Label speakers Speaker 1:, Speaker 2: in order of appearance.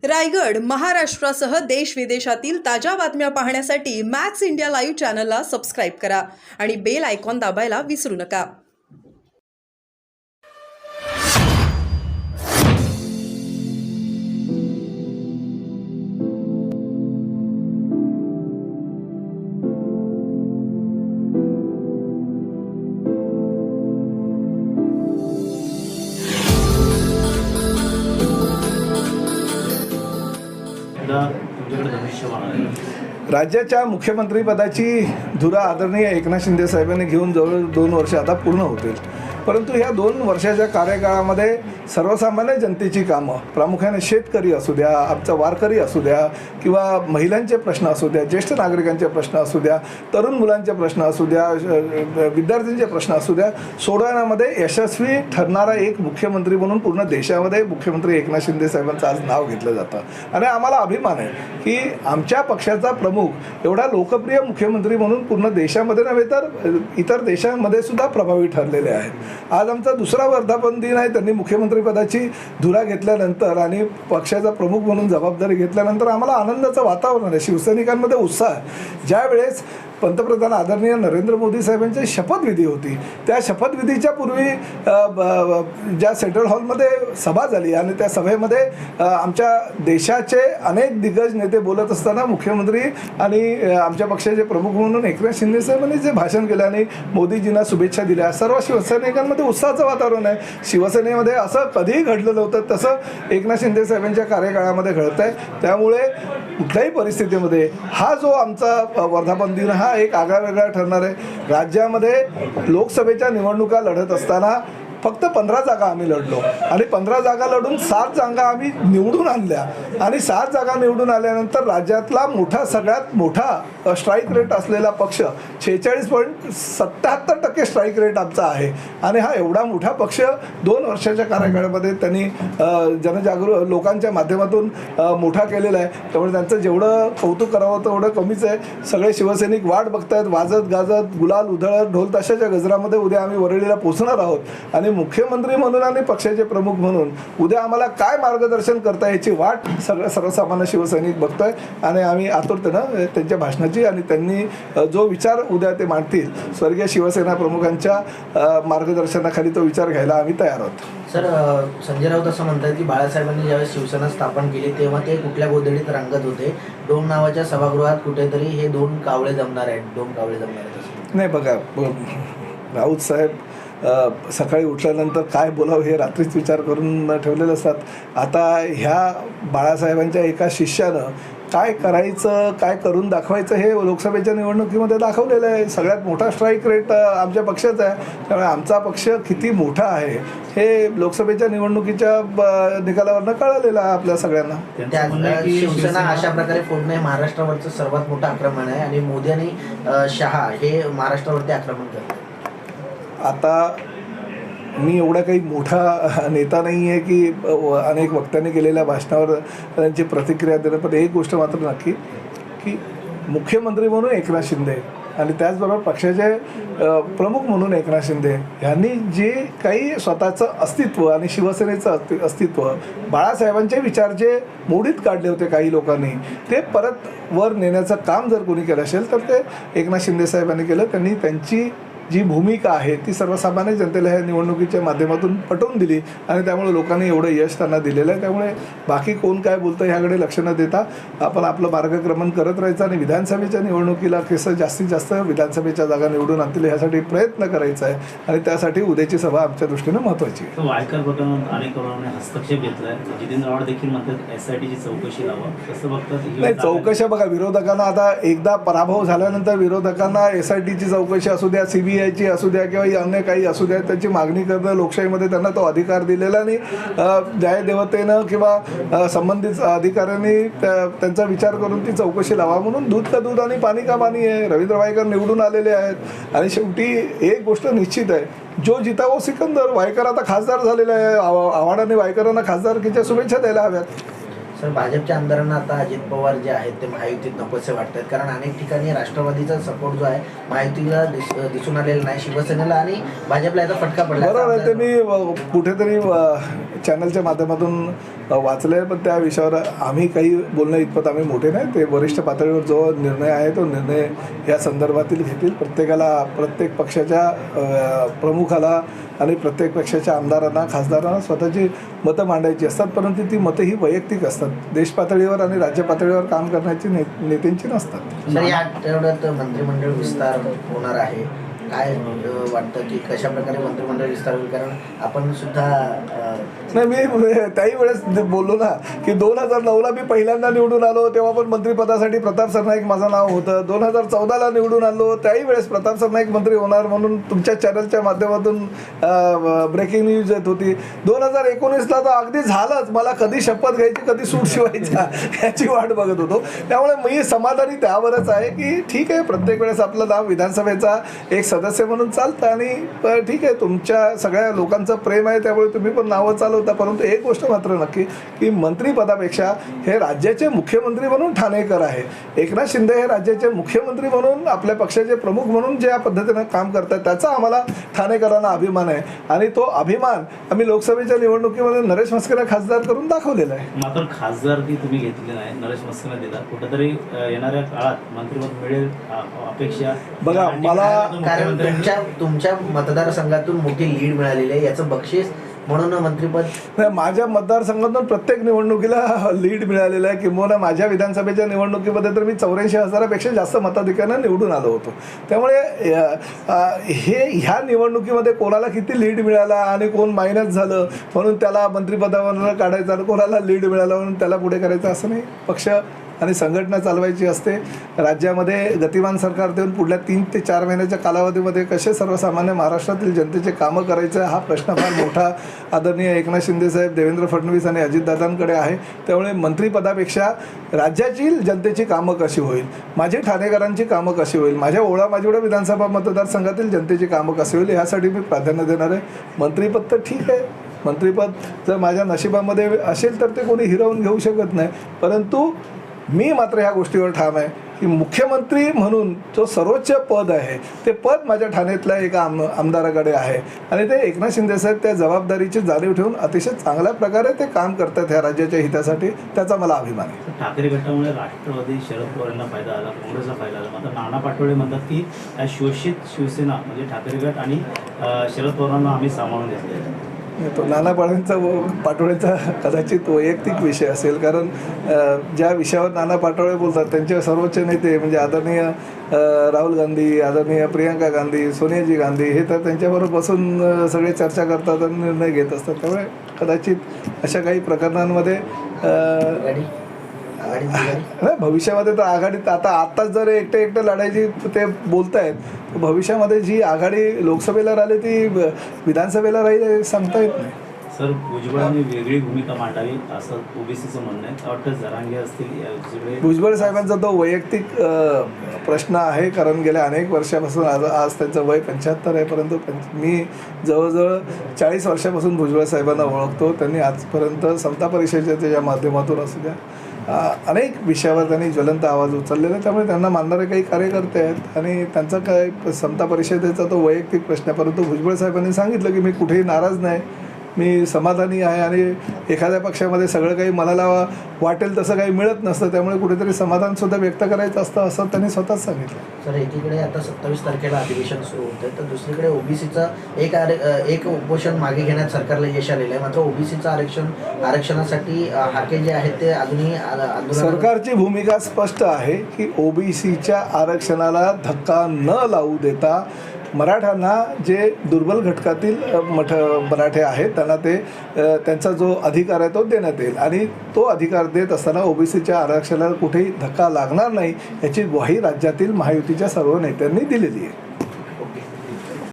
Speaker 1: रायगड, महाराष्ट्रासह देश विदेशातील ताज्या बातम्या पाहण्यासाठी मॅक्स इंडिया लाईव्ह चॅनलला सबस्क्राईब करा आणि बेल आयकॉन दाबायला विसरू नका.
Speaker 2: राज्याच्या मुख्यमंत्रीपदाची धुरा आदरणीय एकनाथ शिंदे साहेबांनी घेऊन जवळ 2 वर्ष आता पूर्ण होतील. परंतु ह्या 2 वर्षाच्या कार्यकाळामध्ये सर्वसामान्य जनतेची कामं, प्रामुख्याने शेतकरी असू द्या, आमचा वारकरी असू द्या, किंवा महिलांचे प्रश्न असू द्या, ज्येष्ठ नागरिकांचे प्रश्न असू द्या, तरुण मुलांचे प्रश्न असू द्या, विद्यार्थ्यांचे प्रश्न असू द्या, सोडवण्यामध्ये यशस्वी ठरणारा एक मुख्यमंत्री म्हणून पूर्ण देशामध्ये मुख्यमंत्री एकनाथ शिंदे साहेबांचं आज नाव घेतलं जातं. आणि आम्हाला अभिमान आहे की आमच्या पक्षाचा प्रमुख एवढा लोकप्रिय मुख्यमंत्री म्हणून पूर्ण देशामध्ये नव्हे तर इतर देशांमध्ये सुद्धा प्रभावी ठरलेले आहेत. आज आमचा 2रा वर्धापन दिन आहे. त्यांनी मुख्यमंत्रीपदाची धुरा घेतल्यानंतर आणि पक्षाचा प्रमुख म्हणून जबाबदारी घेतल्यानंतर आम्हाला आनंदाचं वातावरण आहे. शिवसैनिकांमध्ये उत्साह आहे. ज्यावेळेस पंतप्रधान आदरणीय नरेंद्र मोदी साहेबांची शपथविधी होती, त्या शपथविधीच्या पूर्वी ज्या सेंट्रल हॉलमध्ये सभा झाली आणि त्या सभेमध्ये आमच्या देशाचे अनेक दिग्गज नेते बोलत असताना मुख्यमंत्री आणि आमच्या पक्षाचे प्रमुख म्हणून एकनाथ शिंदे साहेबांनी जे भाषण केलं आणि मोदीजींना शुभेच्छा दिल्या, सर्व शिवसैनिकांमध्ये उत्साहाचं वातावरण आहे. शिवसेनेमध्ये असं कधीही घडलं नव्हतं तसं एकनाथ शिंदे साहेबांच्या कार्यकाळामध्ये घडत आहे. त्यामुळे कुठल्याही परिस्थितीमध्ये हा जो आमचा वर्धापन दिन हा एक आगळा वेगळा ठरणार आहे. राज्यामध्ये लोकसभेच्या निवडणुका लढत असताना फक्त 15 जागा आम्ही लढलो आणि 15 जागा लढून 7 जागा आम्ही निवडून आणल्या आणि 7 जागा निवडून आल्यानंतर राज्यातला सगळ्यात मोठा स्ट्राईक रेट असलेला पक्ष 46.77% स्ट्राईक रेट आमचा आहे. आणि हा एवढा मोठा पक्ष 2 वर्षाच्या कार्यकाळामध्ये त्यांनी लोकांच्या माध्यमातून मोठा केलेला आहे. त्यामुळे त्यांचं जेवढं कौतुक करावं तेवढं कमीच आहे. सगळे शिवसैनिक वाट बघतायत, वाजत गाजत, गुलाल उधळत, ढोल ताशाच्या गजरामध्ये उद्या आम्ही वरळीला पोहोचणार आहोत. आणि मुख्यमंत्री म्हणून आणि पक्षाचे प्रमुख म्हणून उद्या आम्हाला काय मार्गदर्शन करता याची वाट सर्वसामान्य शिवसैनिक बघतोय. आणि आम्ही आतुरतेनं त्यांच्या भाषणाची आणि त्यांनी जो विचार उद्या ते मांडतील स्वर्गीय शिवसेना प्रमुखांच्या मार्गदर्शनाखाली तो विचार घ्यायला आम्ही तयार आहोत.
Speaker 3: सर, संजय राऊत असं म्हणतात की बाळासाहेबांनी ज्यावेळेस शिवसेना स्थापन केली तेव्हा ते कुठल्या गोधडीत रंगत होते. डोम नावाच्या सभागृहात कुठेतरी हे 2 कावळे जमणार आहेत, 2 कावळे जमणार आहेत.
Speaker 2: नाही, बघा, राऊत साहेब सकाळी उठल्यानंतर काय बोलावं हे रात्रीच विचार करून ठेवलेले असतात. आता ह्या बाळासाहेबांच्या एका शिष्यानं काय करायचं, काय करून दाखवायचं हे लोकसभेच्या निवडणुकीमध्ये दाखवलेलं आहे. सगळ्यात मोठा स्ट्राईक रेट आमच्या पक्षाचा आहे. त्यामुळे आमचा पक्ष किती मोठा आहे हे लोकसभेच्या निवडणुकीच्या निकालावरनं कळलेलं आहे आपल्या सगळ्यांना.
Speaker 3: शिवसेना अशा प्रकारे फोडणे महाराष्ट्रावरचं सर्वात मोठं आक्रमण आहे आणि मोदी आणि शहा हे महाराष्ट्रावरती आक्रमण करतात.
Speaker 2: आता मी एवढा काही मोठा नेता नाही आहे की अनेक वक्त्यांनी केलेल्या भाषणावर त्यांची प्रतिक्रिया देणं. पण एक गोष्ट मात्र नक्की की मुख्यमंत्री म्हणून एकनाथ शिंदे आणि त्याचबरोबर पक्षाचे प्रमुख म्हणून एकनाथ शिंदे यांनी जे काही स्वतःचं अस्तित्व आणि शिवसेनेचं अस्तित्व, बाळासाहेबांचे विचार जे मोडीत काढले होते काही लोकांनी, ते परत वर नेण्याचं काम जर कोणी केलं असेल तर ते एकनाथ शिंदे साहेबांनी केलं. त्यांनी त्यांची जी भूमिका आहे ती सर्वसामान्य जनतेला ह्या निवडणुकीच्या माध्यमातून पटवून दिली आणि त्यामुळे लोकांनी एवढं यश त्यांना दिलेलं आहे. त्यामुळे बाकी कोण काय बोलतं ह्याकडे लक्ष न देता आपण आपलं मार्गक्रमण करत राहायचं आणि विधानसभेच्या निवडणुकीला कसं जास्तीत जास्त विधानसभेच्या जागा निवडून आणतील ह्यासाठी प्रयत्न करायचा आहे. आणि त्यासाठी उद्याची सभा आमच्या दृष्टीनं महत्त्वाची आहे.
Speaker 4: वायकर प्रकरणात अनेक हस्तक्षेप घेतलाय. जितेंद्र आव्हाड देखील म्हणतात SITची चौकशी लावा, कसं बघतात?
Speaker 2: नाही, चौकशा बघा, विरोधकांना आता एकदा पराभव झाल्यानंतर विरोधकांना SITची चौकशी असू द्या, CBIची असू द्या किंवा अन्य काही असू द्या, त्यांची मागणी करणं लोकशाहीमध्ये त्यांना तो अधिकार दिलेला आणि न्यायदेवतेनं किंवा संबंधित अधिकाऱ्यांनी त्यांचा विचार करून ती चौकशी लावा. म्हणून दूध का दूध आणि पाणी का पाणी आहे. रवींद्र वायकर निवडून आलेले आहेत आणि शेवटी एक गोष्ट निश्चित आहे, जो जिता वो सिकंदर. वायकर आता खासदार झालेला आहे. आव्हाडांनी वायकरांना खासदारकीच्या शुभेच्छा द्यायला हव्यात.
Speaker 3: सर, भाजपच्या आमदारांना आता अजित पवार जे आहेत ते महायुतीत नकोसे वाटत आहेत, कारण अनेक ठिकाणी राष्ट्रवादीचा सपोर्ट जो आहे महायुतीला दिसून आलेला नाही, शिवसेनेला आणि भाजपला याचा फटका पडला.
Speaker 2: बरोबर आहे. ते मी कुठेतरी चॅनलच्या माध्यमातून वाचले, पण त्या विषयावर आम्ही काही बोलणं इतपत आम्ही मोठे नाही. ते वरिष्ठ पातळीवर जो निर्णय आहे तो निर्णय या संदर्भातील घेतील. प्रत्येक पक्षाच्या प्रमुखाला आणि प्रत्येक पक्षाच्या आमदारांना, खासदारांना स्वतःची मतं मांडायची असतात, परंतु ती मतं ही वैयक्तिक असतात, देश पातळीवर आणि राज्य पातळीवर काम करण्याची नेत्यांची नसतात.
Speaker 3: सर, या आठवड्यात मंत्रिमंडळ विस्तार होणार आहे, काय वाटतं की कशा प्रकारे मंत्रिमंडळ विस्तार होईल? कारण आपण सुद्धा
Speaker 2: नाही, मी त्याही वेळेस बोललो ना की 2009ला मी पहिल्यांदा निवडून आलो, तेव्हा पण मंत्रिपदासाठी प्रताप सरनाईक माझं नाव होतं. 2014ला निवडून आलो, त्याही वेळेस प्रताप सरनाईक मंत्री होणार म्हणून तुमच्या चॅनलच्या माध्यमातून ब्रेकिंग न्यूज येत होती. 2019ला तर अगदी झालंच. मला कधी शपथ घ्यायची, कधी सूट शिवायचा याची वाट बघत होतो. त्यामुळे मी समाधानी त्यावरच आहे की ठीक आहे, प्रत्येक वेळेस आपलं नाव विधानसभेचा एक सदस्य म्हणून चालतं आणि ठीक आहे, तुमच्या सगळ्या लोकांचं प्रेम आहे, त्यामुळे तुम्ही पण नावं चालवता. परंतु एक गोष्ट मात्र नक्की की मंत्रिपदापेक्षा हे राज्याचे मुख्यमंत्री म्हणून ठाणेकर आहे. एकनाथ शिंदे हे राज्याचे मुख्यमंत्री म्हणून, आपल्या पक्षाचे प्रमुख म्हणून ज्या पद्धतीनं काम करतात त्याचा आम्हाला ठाणेकरांना अभिमान आहे आणि तो अभिमान आम्ही लोकसभेच्या निवडणुकीमध्ये नरेश म्हस्केला खासदार करून दाखवलेला आहे.
Speaker 4: मात्र खासदारकी तुम्ही घेतली नाही, नरेश म्हस्केला दिला. कुठेतरी येणाऱ्या काळात मंत्रिपद मिळेल अपेक्षा
Speaker 2: बघा, मला
Speaker 3: कारण तुमच्या मतदारसंघातून मोठी लीड मिळालेली आहे, याचं बक्षीस म्हणून मंत्रिपद.
Speaker 2: माझ्या मतदारसंघातून प्रत्येक निवडणुकीला लीड मिळालेलं आहे. किंवा माझ्या विधानसभेच्या निवडणुकीमध्ये तर मी 84,000पेक्षा जास्त मताधिक्यानं निवडून आलो होतो. त्यामुळे ह्या निवडणुकीमध्ये कोणाला किती लीड मिळाला आणि कोण मायनस झालं म्हणून त्याला मंत्रिपदावर काढायचं आणि कोणाला लीड मिळालं म्हणून त्याला पुढे करायचं असं नाही. पक्ष आणि संघटना चालवायची असते. राज्यामध्ये गतिमान सरकार देऊन पुढल्या 3 ते 4 महिन्याच्या कालावधीमध्ये कसे सर्वसामान्य महाराष्ट्रातील जनतेचे कामं करायचं हा प्रश्न फार मोठा आदरणीय एकनाथ शिंदेसाहेब, देवेंद्र फडणवीस आणि अजितदादांकडे आहे. त्यामुळे मंत्रिपदापेक्षा राज्याची जनतेची कामं कशी होईल, माझी ठाणेकरांची कामं कशी होईल, माझ्या माजिवडा विधानसभा मतदारसंघातील जनतेची कामं कशी होईल यासाठी मी प्राधान्य देणार आहे. मंत्रिपद तर ठीक आहे, मंत्रिपद जर माझ्या नशिबामध्ये असेल तर ते कोणी हिरावून घेऊ शकत नाही. परंतु मी मात्र ह्या गोष्टीवर ठाम आहे की मुख्यमंत्री म्हणून जो सर्वोच्च पद आहे ते पद माझ्या ठाण्यातल्या एका आमदाराकडे आहे आणि ते एकनाथ शिंदेसाहेब त्या जबाबदारीची जाणीव ठेवून अतिशय चांगल्या प्रकारे ते काम करतात ह्या राज्याच्या हितासाठी. त्याचा मला अभिमान आहे.
Speaker 4: ठाकरे गटामुळे राष्ट्रवादी शरद पवारांना फायदा आला, काँग्रेसला फायदा आला. मात्र नाना पाटोळे म्हणतात की शोषित शिवसेना म्हणजे ठाकरे गट आणि शरद पवारांना आम्ही सामावून घेतले.
Speaker 2: तो नाना पाटोळेचा कदाचित वैयक्तिक विषय असेल, कारण ज्या विषयावर नाना पाटोळे बोलतात त्यांचे सर्वोच्च नेते म्हणजे आदरणीय राहुल गांधी, आदरणीय प्रियंका गांधी, सोनियाजी गांधी हे तर त्यांच्याबरोबर बसून सगळे चर्चा करतात आणि निर्णय घेत असतात. त्यामुळे कदाचित अशा काही प्रकरणांमध्ये नाही, भविष्यामध्ये तर आघाडीत आत्ताच जर एकटे लढायची ते बोलत आहेत, भविष्यामध्ये जी आघाडी लोकसभेला राहिली ती विधानसभेला राहील सांगता येत नाही.
Speaker 4: सर, भुजबळांनी वेगळी भूमिका मांडावी असं ओबीसीचं म्हणणं आहे. वाटतं जरांगे असतील,
Speaker 2: भुजबळ साहेबांचा तो वैयक्तिक प्रश्न आहे, कारण गेल्या अनेक वर्षापासून आज त्यांचं वय 75 आहे, परंतु मी जवळजवळ 40 वर्षापासून भुजबळ साहेबांना ओळखतो. त्यांनी आजपर्यंत समता परिषदेच्या माध्यमातून असू द्या अनेक विषयावर त्यांनी ज्वलंत आवाज उचललेला आहे. त्यामुळे त्यांना मानणारे काही कार्यकर्ते आहेत आणि त्यांचा काय समता परिषदेचा तो वैयक्तिक प्रश्न आहे. परंतु भुजबळ साहेबांनी सांगितलं की मी कुठेही नाराज नाही, मी समाधानी आहे आणि एखाद्या पक्षामध्ये सगळं काही मनाला वाटेल तसं काही मिळत नसतं, त्यामुळे कुठेतरी समाधानसुद्धा व्यक्त करायचं असतं असं त्यांनी स्वतःच सांगितलं.
Speaker 3: सर, एकीकडे आता 27 तारखेला अधिवेशन सुरू होतं आहे, तर दुसरीकडे ओबीसीचं एक उपोषण मागे घेण्यात सरकारला यश आलेलं आहे. मात्र ओबीसीचं आरक्षणासाठी हाके जे आहेत ते अजूनही आंदोलन.
Speaker 2: सरकारची भूमिका स्पष्ट आहे की ओबीसीच्या आरक्षणाला धक्का न लावू देता मराठ्यांना जे दुर्बल घटकातील मराठे आहेत त्यांना त्यांचा जो अधिकार आहे तो देण्यात येईल आणि तो अधिकार देत असताना ओबीसीच्या आरक्षणाला कुठेही धक्का लागणार नाही याची ग्वाही राज्यातील महायुतीच्या सर्व नेत्यांनी दिलेली आहे.